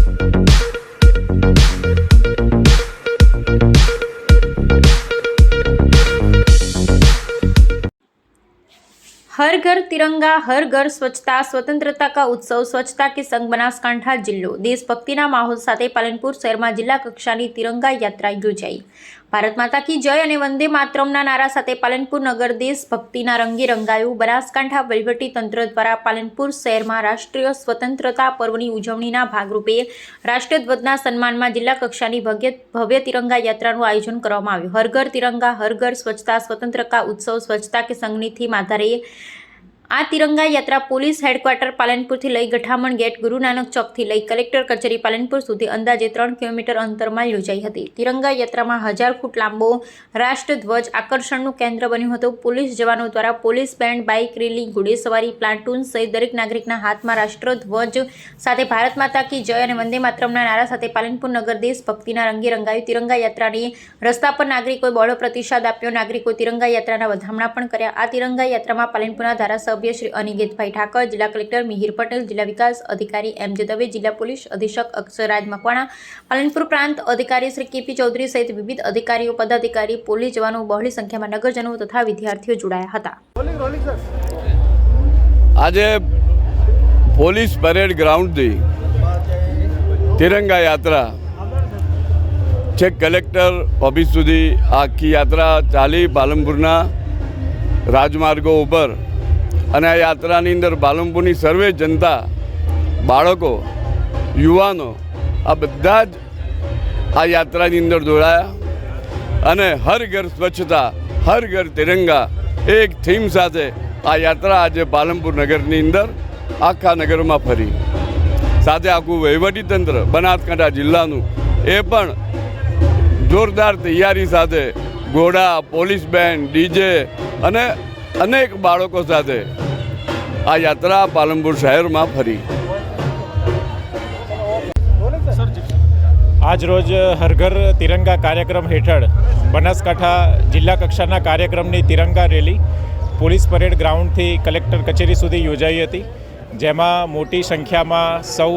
हर घर तिरंगा, हर घर स्वच्छता, स्वतंत्रता का उत्सव स्वच्छता के संग बनासकांठा जिल्लो देशभक्तिना माहोल साथे पालनपुर शहेरमां जिल्ला कक्षानी तिरंगा यात्रा योजाई। भारत माता की जय अने वंदे मातरमना नारा साथे पालनपुर नगर देशभक्तिना रंगे रंगायुं। बनासकांठा वहीवटी तंत्र द्वारा पालनपुर शहेरमां राष्ट्रीय स्वतंत्रता पर्वनी उजवणीना भागरूपे राष्ट्रीय ध्वजना सन्माનમાં जिल्ला कक्षानी भव्य तिरंगा यात्राનું आयोजन કરવામાં આવ્યું। हर घर तिरंगा, हर घर स्वच्छता, स्वतंत्रता का उत्सव स्वच्छता के संगनी थीम आधारे आ तिरंगा यात्रा पोलीस हेडक्वार्टर पालनपुरથી લઈ ગઠામણ ગેટ ગુરુ નાનક ચોકથી લઈ કલેક્ટર કચેરી પાલનપુર સુધી અંદાજે 3 કિલોમીટર અંતરમાં યોજાઈ હતી। तिरंगा यात्राમાં 1000 ફૂટ લાંબો રાષ્ટ્રધ્વજ આકર્ષણનું કેન્દ્ર બન્યું હતું। પોલીસ જવાનો દ્વારા પોલીસ બેન્ડ, બાઇક રેલી, ઘોડેસવારી, પ્લાટૂન સહિત દરેક નાગરિકના હાથમાં રાષ્ટ્રધ્વજ સાથે ભારત માતા કી જય અને વંદે માતરમના નારા સાથે પાલનપુર નગર દેશભક્તિના રંગે રંગાયું। तिरंगा यात्राની રસ્તા પર નાગરિકોએ બહોળો પ્રતિસાદ આપ્યો। નાગરિકોએ तिरंगा यात्राના વધામણા પણ કર્યા। આ तिरंगा यात्राમાં પાલનપુરના ધારાસભ્ય श्री अनिकेतभाई ठाकर, जिला कलेक्टर मिहिर पटेल, जिला विकास अधिकारी एम जे दवे, जिला पुलिस अधीक्षक अक्षराज मकवाणा, पालनपुर प्रांत अधिकारी श्री केपी चौधरी सहित विविध अधिकारीओ, पदाधिकारी, पोलीस जवानों बहोળી संख्यामां नगरजनों तथा विद्यार्थीओ जोड़ाया हता। आज पोलीस परेड ग्राउंड थी तिरंगा यात्रा छेक कलेक्टर ऑफिस सुधी आखी यात्रा चाली पालनपुरना राजमार्गों पर અને આ યાત્રાની અંદર પાલનપુરની સર્વે જનતા, બાળકો, યુવાનો આ બધા જ આ યાત્રાની અંદર જોડાયા અને હર ઘર સ્વચ્છતા, હર ઘર તિરંગા એક થીમ સાથે આ યાત્રા આજે પાલનપુર નગરની અંદર આખા નગરમાં ફરી। સાથે આખું વહીવટીતંત્ર બનાસકાંઠા જિલ્લાનું એ પણ જોરદાર તૈયારી સાથે ઘોડા, પોલીસ બેન્ડ, ડીજે અને अनेक बाळको साथे आ यात्रा पालनपुर शहर में फरी। आज रोज हर घर तिरंगा कार्यक्रम हेठळ बनासकांठा जिल्ला कक्षाना कार्यक्रमनी तिरंगा रेली पोलीस परेड ग्राउंड थी कलेक्टर कचेरी सुधी योजाई हती, जेमां मोटी संख्या में सौ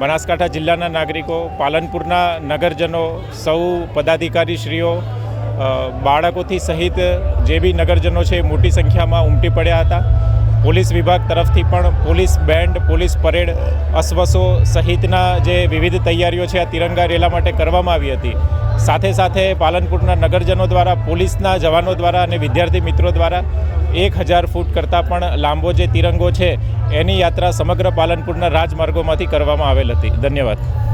बनासकांठा जिल्लाना नागरिको, पालनपुरना नगरजनों, सौ पदाधिकारीश्रीओ, बाळकोथी सहित जे भी नगरजनों है मोटी संख्या में उमटी पड्या हता। पोलीस विभाग तरफथी पण पोलीस बेन्ड, पोलीस परेड, अश्वसो सहितना जे विविध तैयारीओ है आ तिरंगा रेला माटे करवामां आवी हती। साथे साथे पालनपुरना नगरजनों द्वारा, पोलीसना जवानों द्वारा अने विद्यार्थी मित्रों द्वारा 1000 फूट करता पण लांबो जे तिरंगो है एनी यात्रा समग्र पालनपुरना राजमार्गोमांथी करवामां आवेल हती। धन्यवाद।